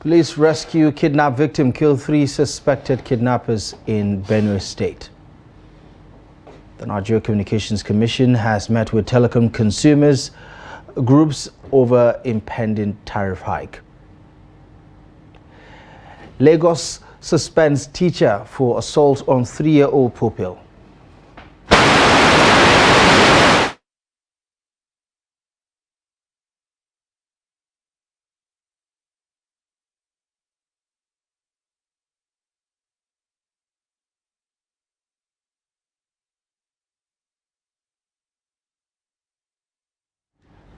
Police rescue kidnap victim, kill 3 suspected kidnappers in Benue State. The Nigeria Communications Commission has met with telecom consumers groups over impending tariff hike. Lagos suspends teacher for assault on 3-year-old pupil.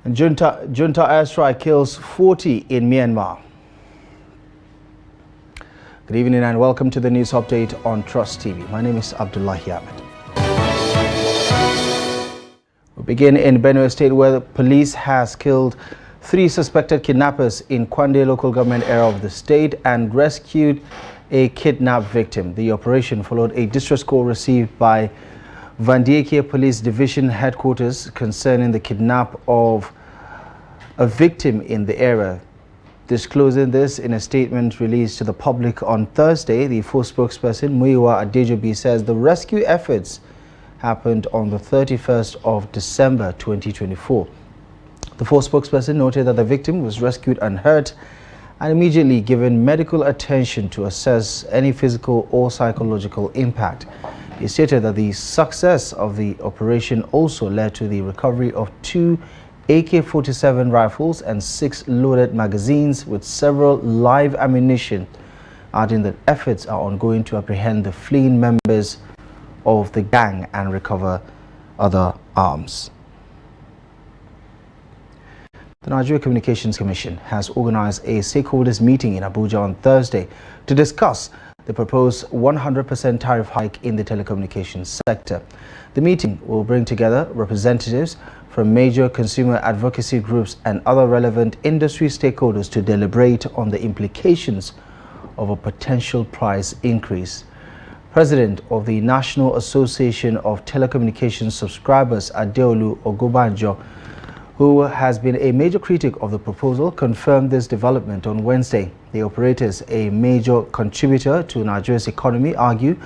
And junta airstrike kills 40 in Myanmar. Good evening and welcome to the news update on Trust TV. My name is Abdullahi Ahmed. We begin in Benue State, where the police has killed 3 suspected kidnappers in Kwande local government area of the state and rescued a kidnapped victim. The operation followed a distress call received by Vandieke Police Division headquarters concerning the kidnap of a victim in the area. Disclosing this in a statement released to the public on Thursday, the force spokesperson Muyiwa Adejobi says the rescue efforts happened on the 31st of December 2024. The force spokesperson noted that the victim was rescued unhurt and immediately given medical attention to assess any physical or psychological impact. He stated that the success of the operation also led to the recovery of 2 AK-47 rifles and 6 loaded magazines with several live ammunition, adding that efforts are ongoing to apprehend the fleeing members of the gang and recover other arms. The Nigeria Communications Commission has organized a stakeholders meeting in Abuja on Thursday to discuss the proposed 100% tariff hike in the telecommunications sector. The meeting will bring together representatives from major consumer advocacy groups and other relevant industry stakeholders to deliberate on the implications of a potential price increase. President of the National Association of Telecommunications Subscribers, Adeolu Ogobanjo, who has been a major critic of the proposal, confirmed this development on Wednesday. The operators, a major contributor to Nigeria's economy, argue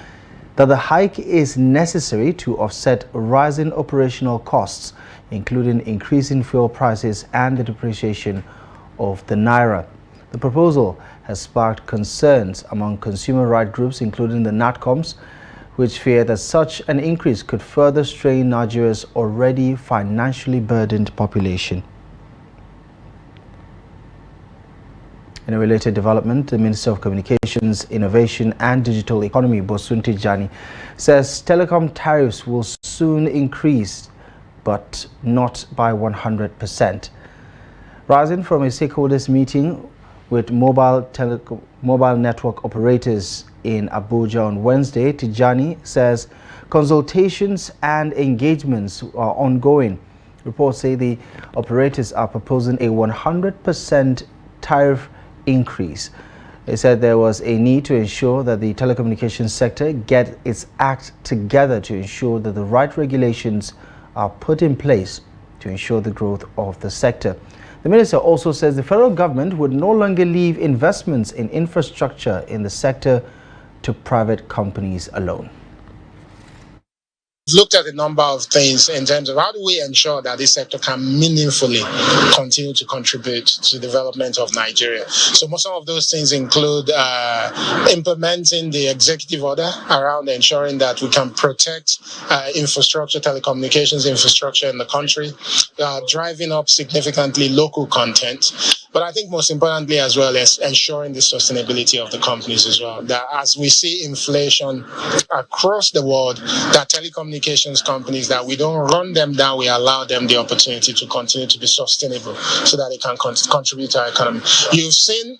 that the hike is necessary to offset rising operational costs, including increasing fuel prices and the depreciation of the naira. The proposal has sparked concerns among consumer rights groups, including the NATCOMs, which fear that such an increase could further strain Nigeria's already financially burdened population. In a related development, the Minister of Communications, Innovation and Digital Economy, Bosun Tijani, says telecom tariffs will soon increase, but not by 100%. Rising from a stakeholders meeting with mobile network operators in Abuja on Wednesday, Tijani says consultations and engagements are ongoing. Reports say the operators are proposing a 100% tariff increase. They said there was a need to ensure that the telecommunications sector get its act together to ensure that the right regulations are put in place to ensure the growth of the sector. The minister also says the federal government would no longer leave investments in infrastructure in the sector to private companies alone. We've looked at a number of things in terms of how do we ensure that this sector can meaningfully continue to contribute to the development of Nigeria. So some of those things include implementing the executive order around ensuring that we can protect infrastructure, telecommunications infrastructure in the country, driving up significantly local content. But I think most importantly as well as ensuring the sustainability of the companies as well. That as we see inflation across the world, that telecommunications companies, that we don't run them down, we allow them the opportunity to continue to be sustainable so that they can contribute to our economy. You've seen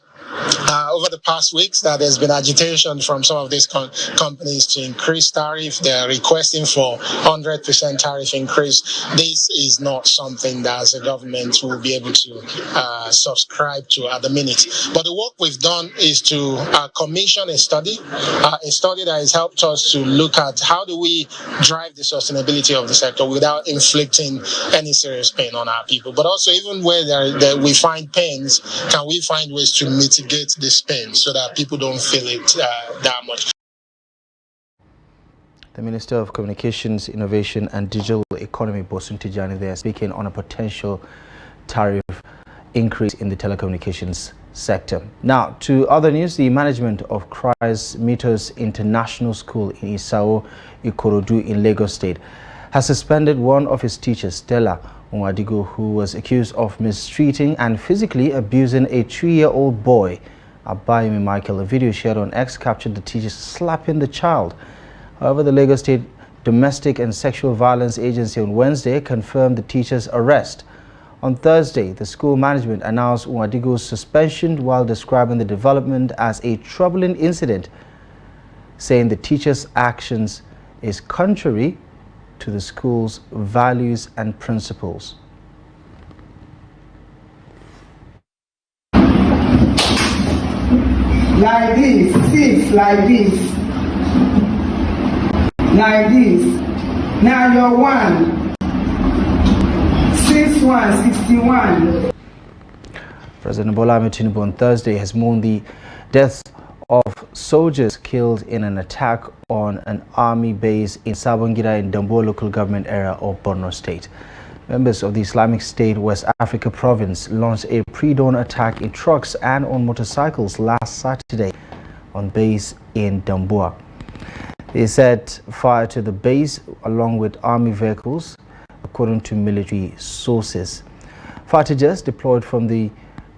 over the past weeks that there's been agitation from some of these companies to increase tariff. They're requesting for 100% tariff increase. This is not something that as a government will be able to subscribe to at the minute. But the work we've done is to commission a study that has helped us to look at how do we drive the sustainability of the sector without inflicting any serious pain on our people. But also even where we find pains, can we find ways to mitigate light the spin so that people don't feel it that much. The Minister of Communications, Innovation and Digital Economy, Bosun Tijani, there speaking on a potential tariff increase in the telecommunications sector. Now, to other news, the management of Christ Meters International School in Isao, Ikorodu in Lagos State has suspended one of its teachers, Stella Nwadigo, who was accused of mistreating and physically abusing a 2-year-old boy. Abayemi Michael, a video shared on X captured the teacher slapping the child. However, the Lagos State Domestic and Sexual Violence Agency on Wednesday confirmed the teacher's arrest. On Thursday, the school management announced Nwadigo's suspension while describing the development as a troubling incident, saying the teacher's actions is contrary to the school's values and principles. Like this, six, like this. Like this. Now you're 1. 61, 61. President Bola Ahmed Tinubu on Thursday has mourned the deaths of soldiers killed in an attack on an army base in Sabongida in Dambuwa local government area of Borno State. Members of the Islamic State West Africa province launched a pre-dawn attack in trucks and on motorcycles last Saturday on base in Dambuwa. They set fire to the base along with army vehicles, according to military sources. Fighters deployed from the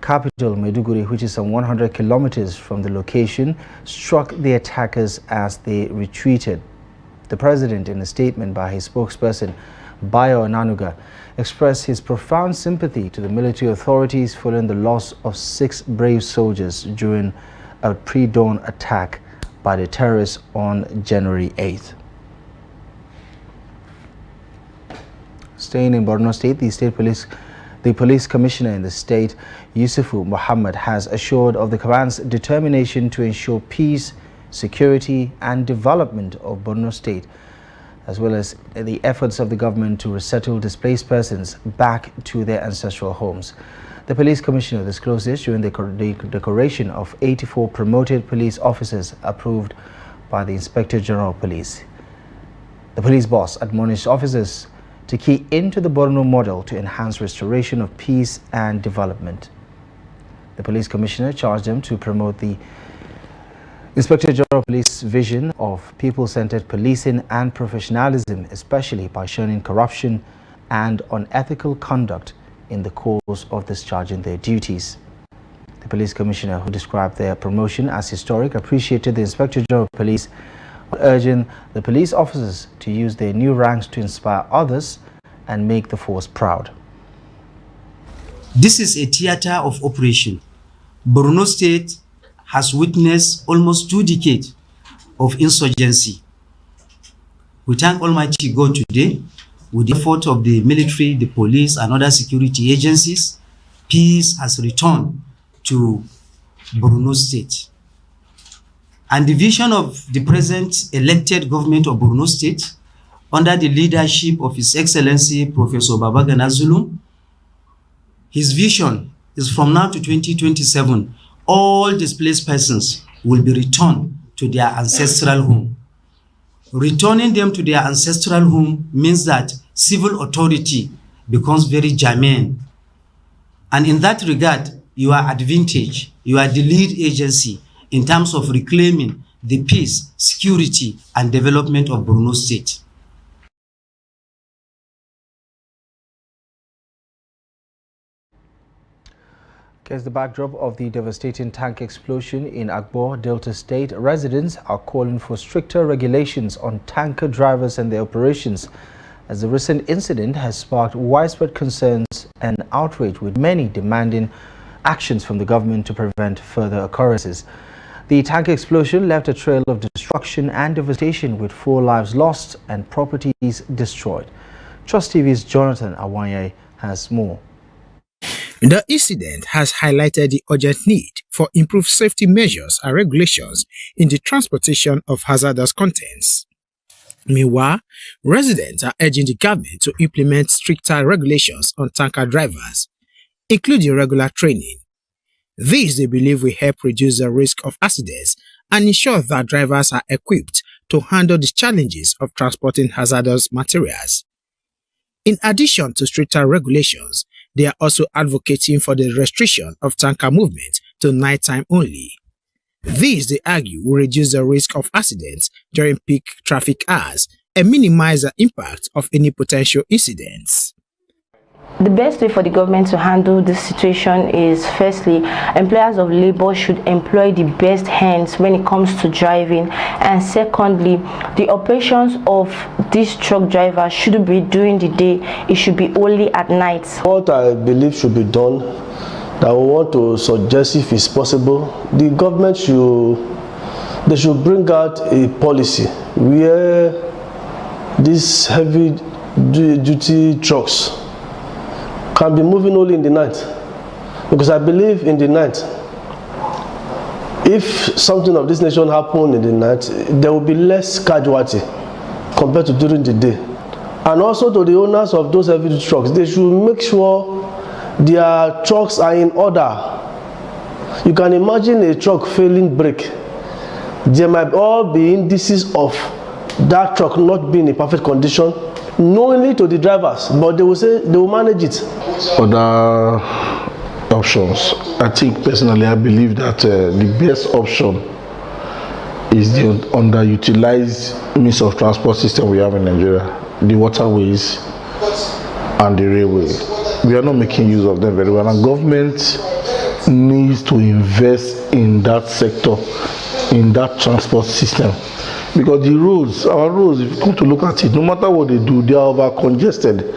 capital, Maiduguri, which is some 100 kilometers from the location, struck the attackers as they retreated. The president, in a statement by his spokesperson, Bayo Nanuga, expressed his profound sympathy to the military authorities following the loss of 6 brave soldiers during a pre-dawn attack by the terrorists on January 8th. Staying in Borno State, the police commissioner in the state, Yusufu Muhammad, has assured of the command's determination to ensure peace, security and development of Borno State, as well as the efforts of the government to resettle displaced persons back to their ancestral homes. The police commissioner disclosed this during the decoration of 84 promoted police officers approved by the Inspector General of Police. The police boss admonished officers to key into the Borno model to enhance restoration of peace and development. The police commissioner charged them to promote the Inspector General of Police vision of people-centered policing and professionalism, especially by shunning corruption and unethical conduct in the course of discharging their duties. The police commissioner, who described their promotion as historic, appreciated the Inspector General of Police, urging the police officers to use their new ranks to inspire others and make the force proud. This is a theater of operation. Borno State has witnessed almost 2 decades of insurgency. We thank Almighty God today, with the effort of the military, the police and other security agencies, peace has returned to Borno State. And the vision of the present elected government of Borno State, under the leadership of His Excellency Professor Babagana Zulum, his vision is from now to 2027, all displaced persons will be returned to their ancestral home. Returning them to their ancestral home means that civil authority becomes very germane. And in that regard, you are advantage, you are the lead agency in terms of reclaiming the peace, security, and development of Borno State. Against the backdrop of the devastating tank explosion in Agbo, Delta State, residents are calling for stricter regulations on tanker drivers and their operations, as the recent incident has sparked widespread concerns and outrage, with many demanding actions from the government to prevent further occurrences. The tank explosion left a trail of destruction and devastation, with 4 lives lost and properties destroyed. Trust TV's Jonathan Awanye has more. The incident has highlighted the urgent need for improved safety measures and regulations in the transportation of hazardous contents. Meanwhile, residents are urging the government to implement stricter regulations on tanker drivers, including regular training. This, they believe, will help reduce the risk of accidents and ensure that drivers are equipped to handle the challenges of transporting hazardous materials. In addition to stricter regulations, they are also advocating for the restriction of tanker movement to nighttime only. This, they argue, will reduce the risk of accidents during peak traffic hours and minimize the impact of any potential incidents. The best way for the government to handle this situation is, firstly, employers of labor should employ the best hands when it comes to driving, and secondly, the operations of these truck drivers shouldn't be during the day, it should be only at night. What I believe should be done, that we want to suggest, if it's possible, the government should bring out a policy where these heavy duty trucks can be moving only in the night, because I believe in the night, if something of this nation happen in the night, there will be less casualty compared to during the day. And also to the owners of those heavy duty trucks, they should make sure their trucks are in order. You can imagine a truck failing brake. There might all be indices of that truck not being in perfect condition, knowingly to the drivers, but they will say they will manage it. Other options, I think personally, I believe that the best option is the underutilized means of transport system we have in Nigeria, the waterways and the railway. We are not making use of them very well, and government needs to invest in that sector, in that transport system. Because the roads, our roads, if you come to look at it, no matter what they do, they are over congested.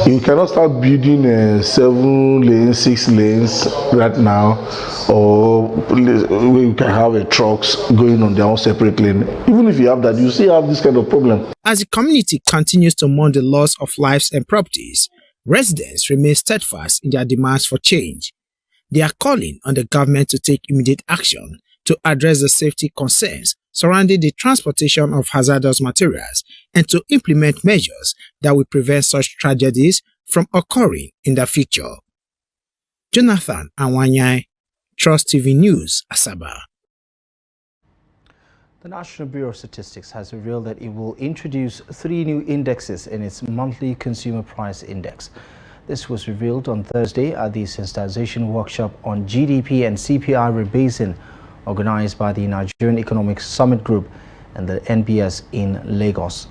You cannot start building 7 lanes, 6 lanes right now, or where you can have trucks going on their own separate lane. Even if you have that, you still have this kind of problem. As the community continues to mourn the loss of lives and properties, residents remain steadfast in their demands for change. They are calling on the government to take immediate action to address the safety concerns surrounding the transportation of hazardous materials and to implement measures that will prevent such tragedies from occurring in the future. Jonathan Anwanyai, Trust TV News, Asaba. The National Bureau of Statistics has revealed that it will introduce 3 new indexes in its monthly consumer price index. This was revealed on Thursday at the sensitization workshop on GDP and CPI rebasing organized by the Nigerian Economic Summit Group and the NBS in Lagos.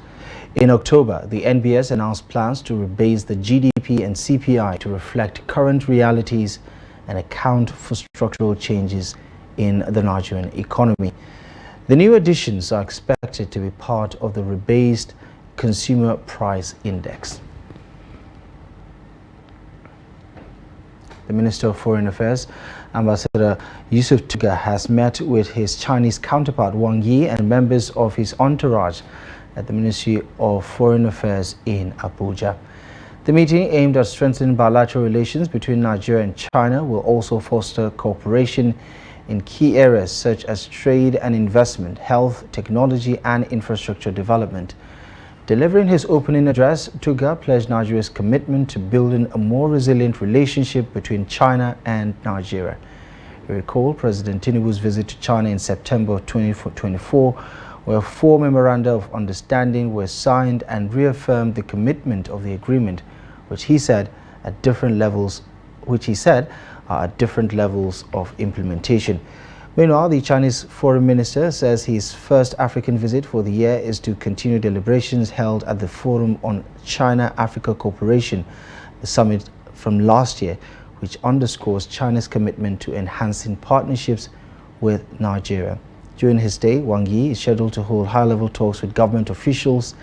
In October, the NBS announced plans to rebase the GDP and CPI to reflect current realities and account for structural changes in the Nigerian economy. The new additions are expected to be part of the rebased Consumer Price Index. The Minister of Foreign Affairs, Ambassador Yusuf Tuga, has met with his Chinese counterpart Wang Yi and members of his entourage at the Ministry of Foreign Affairs in Abuja. The meeting, aimed at strengthening bilateral relations between Nigeria and China, will also foster cooperation in key areas such as trade and investment, health, technology and infrastructure development. Delivering his opening address, Tuga pledged Nigeria's commitment to building a more resilient relationship between China and Nigeria. You recall President Tinubu's visit to China in September 2024, where 4 memoranda of understanding were signed and reaffirmed the commitment of the agreement, which he said are at different levels of implementation. Meanwhile, the Chinese foreign minister says his first African visit for the year is to continue deliberations held at the Forum on China-Africa Cooperation, the summit from last year, which underscores China's commitment to enhancing partnerships with Nigeria. During his stay, Wang Yi is scheduled to hold high-level talks with government officials,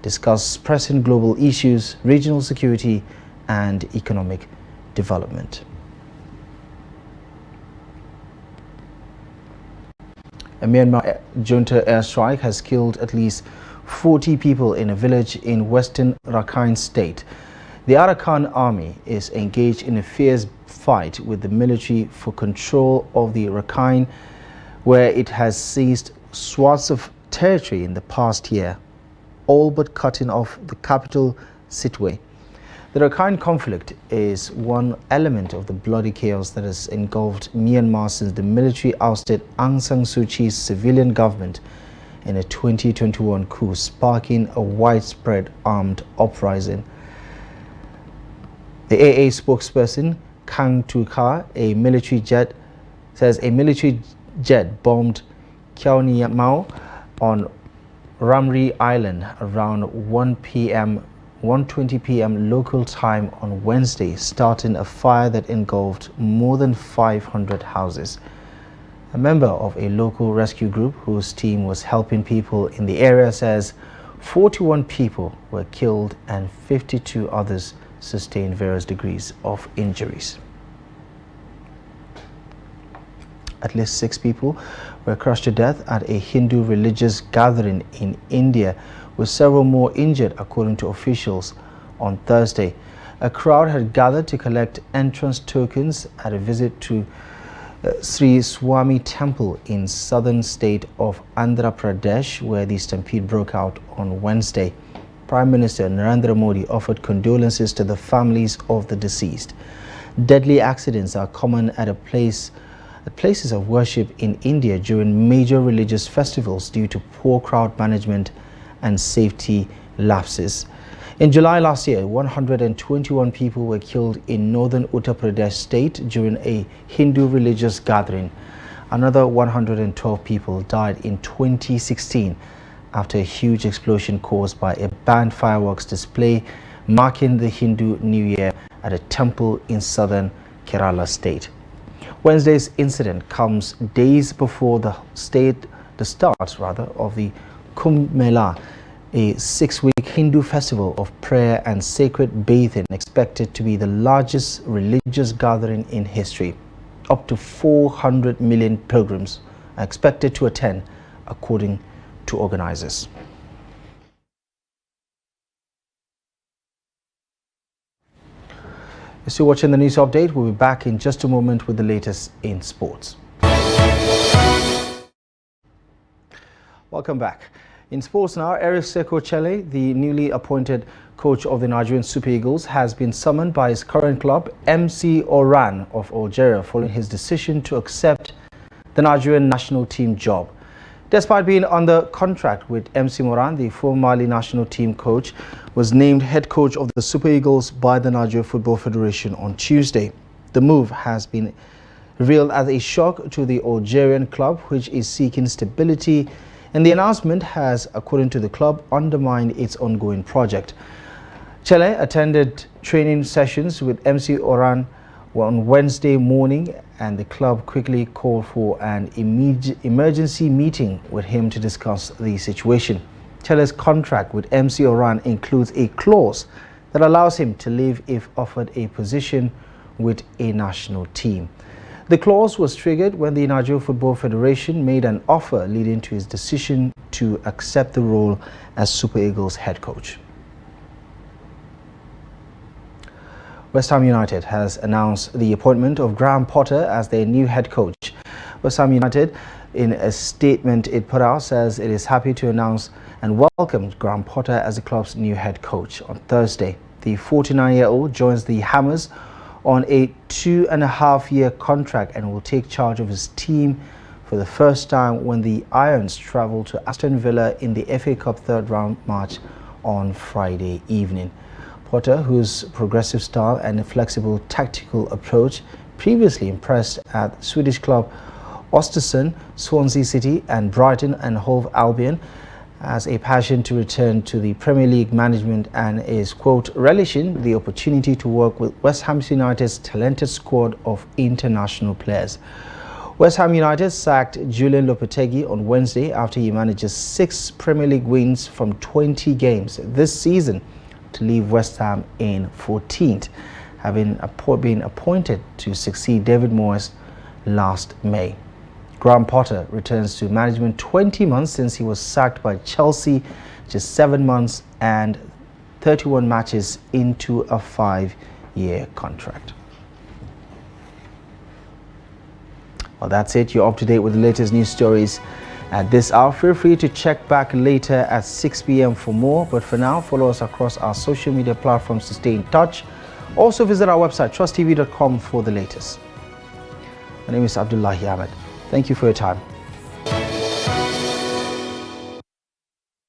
discuss pressing global issues, regional security, and economic development. A Myanmar junta airstrike has killed at least 40 people in a village in western Rakhine state. The Arakan army is engaged in a fierce fight with the military for control of the Rakhine, where it has seized swaths of territory in the past year, all but cutting off the capital, Sittwe. The Rakhine conflict is one element of the bloody chaos that has engulfed Myanmar since the military ousted Aung San Suu Kyi's civilian government in a 2021 coup, sparking a widespread armed uprising. The AA spokesperson Kang Tu-ka, says a military jet bombed Khao Mau on Ramri Island around 1:20 p.m. local time on Wednesday, starting a fire that engulfed more than 500 houses. A member of a local rescue group whose team was helping people in the area says 41 people were killed and 52 others sustained various degrees of injuries. At least 6 people were crushed to death at a Hindu religious gathering in India, with several more injured, according to officials on Thursday. A crowd had gathered to collect entrance tokens at a visit to Sri Swami Temple in southern state of Andhra Pradesh, where the stampede broke out on Wednesday. Prime Minister Narendra Modi offered condolences to the families of the deceased. Deadly accidents are common at places of worship in India during major religious festivals due to poor crowd management and safety lapses. In July last year, 121 people were killed in northern Uttar Pradesh state during a Hindu religious gathering. Another 112 people died in 2016 after a huge explosion caused by a banned fireworks display marking the Hindu New Year at a temple in southern Kerala state. Wednesday's incident comes days before the start of the Kumbh Mela, a 6-week Hindu festival of prayer and sacred bathing expected to be the largest religious gathering in history. Up to 400 million pilgrims are expected to attend, according to organizers. You're still watching the news update. We'll be back in just a moment with the latest in sports. Welcome back. In sports now, Eric Seko Chelle, the newly appointed coach of the Nigerian Super Eagles, has been summoned by his current club, MC Oran of Algeria, following his decision to accept the Nigerian national team job. Despite being under contract with MC Moran, the former Mali national team coach was named head coach of the Super Eagles by the Nigeria Football Federation on Tuesday. The move has been revealed as a shock to the Algerian club, which is seeking stability, and the announcement has, according to the club, undermined its ongoing project. Chelle attended training sessions with MC Oran on Wednesday morning, and the club quickly called for an emergency meeting with him to discuss the situation. Chelle's contract with MC Oran includes a clause that allows him to leave if offered a position with a national team. The clause was triggered when the Nigeria Football Federation made an offer, leading to his decision to accept the role as Super Eagles head coach. West Ham United has announced the appointment of Graham Potter as their new head coach. West Ham United, in a statement it put out, says it is happy to announce and welcome Graham Potter as the club's new head coach on Thursday. The 49-year-old joins the Hammers on a 2.5-year contract and will take charge of his team for the first time when the Irons travel to Aston Villa in the FA Cup third-round match on Friday evening. Potter, whose progressive style and flexible tactical approach previously impressed at Swedish club Östersund, Swansea City and Brighton and Hove Albion, has a passion to return to the Premier League management and is, quote, relishing the opportunity to work with West Ham United's talented squad of international players. West Ham United sacked Julian Lopetegui on Wednesday after he manages 6 Premier League wins from 20 games this season to leave West Ham in 14th, having been appointed to succeed David Moyes last May. Graham Potter returns to management 20 months since he was sacked by Chelsea, just 7 months and 31 matches into a 5-year contract. Well, that's it. You're up to date with the latest news stories. at this hour. Feel free to check back later at 6 p.m. for more. But for now, follow us across our social media platforms to stay in touch. Also visit our website, trusttv.com, for the latest. My name is Abdullahi Ahmed. Thank you for your time.